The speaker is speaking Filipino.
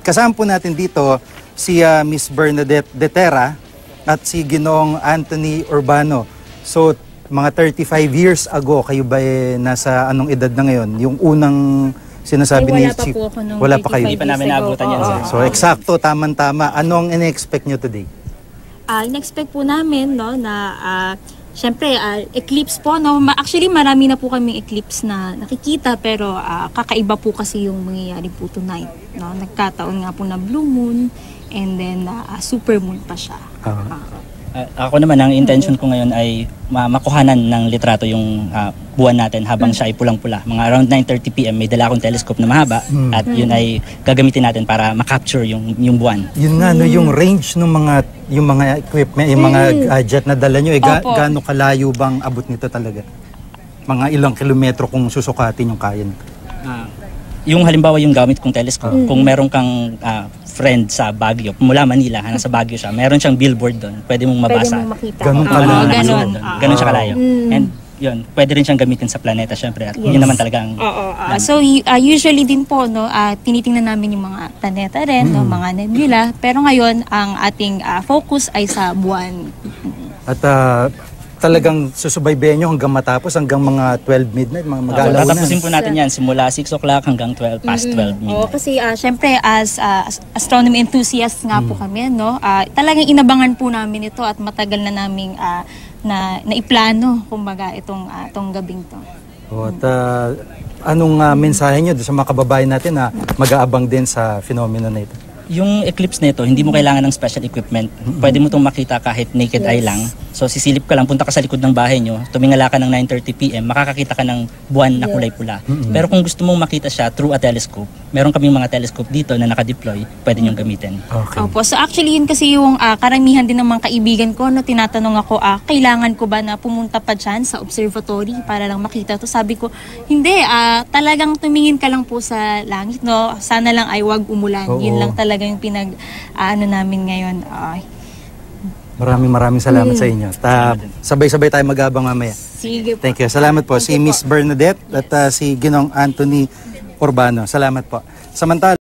kasama po natin dito si Miss Bernadette Detera at si Ginoong Anthony Urbano. So, mga 35 years ago, kayo ba nasa anong edad na ngayon? Yung unang sinasabi ni Chief? Wala pa kayo. Hindi pa namin naabutan yan, sir. So, eksakto, tama-tama. Anong in-expect nyo today? In-expect po namin, no, na syempre, eclipse po, no? Actually, marami na po kaming eclipse na nakikita, pero kakaiba po kasi yung mangyayari po tonight, no? Nagkataon nga po na blue moon, and then super moon pa siya. Ako naman, ang intention ko ngayon ay makuhanan ng litrato yung buwan natin habang siya ay pulang-pula. Mga around 9:30 PM, may dala akong telescope na mahaba at yun ay gagamitin natin para makapture yung buwan. Yun nga, no, yung range ng mga equipment, yung mga gadget na dala nyo, gaano kalayo bang abot nito talaga? Mga ilang kilometro kung susukatin yung kaya nito? Yung halimbawa yung gamit kong telescope, kung meron kang friend sa Baguio, mula Manila, nasa Baguio siya, meron siyang billboard doon, pwede mong mabasa. Pwede mong makita. Ganun kalayo. Ganun siya kalayo. And yun, pwede rin siyang gamitin sa planeta, syempre. At yun naman talagang... So, usually din po, no, tinitingnan namin yung mga planeta rin, no, mga nebula. Pero ngayon, ang ating focus ay sa buwan. At talagang susubaybayan nyo hanggang matapos, hanggang mga 12 midnight, mga mag-alaw na. Tatapusin po natin yan, simula 6 o'clock hanggang 12, past 12 midnight. Oo, kasi syempre, as astronomy enthusiasts nga po kami, no, talagang inabangan po namin ito at matagal na naming naiplano, kumbaga, itong gabing to. At anong mensahe nyo sa mga kababayan natin na mag-aabang din sa phenomena na ito? Yung eclipse nito, hindi mo kailangan ng special equipment. Pwede mo itong makita kahit naked eye lang. So sisilip ka lang, punta ka sa likod ng bahay nyo, tumingala ka ng 9:30 PM, makakakita ka ng buwan na kulay pula. Pero kung gusto mong makita siya through a telescope, meron kaming mga telescope dito na nakadeploy, pwede nyong gamitin. Okay. Opo, so actually yun kasi yung karamihan din ng mga kaibigan ko, no, tinatanong ako, kailangan ko ba na pumunta pa dyan sa observatory para lang makita to? Sabi ko, hindi, talagang tumingin ka lang po sa langit, no? Sana lang ay wag umulan. Yun lang talaga yung namin ngayon. Maraming salamat sa inyo. Sabay-sabay tayo mag-abang mamaya. Sige po. Thank you. Salamat po. Si Miss Bernadette at si Ginoong Anthony Urbano. Salamat po. Samantala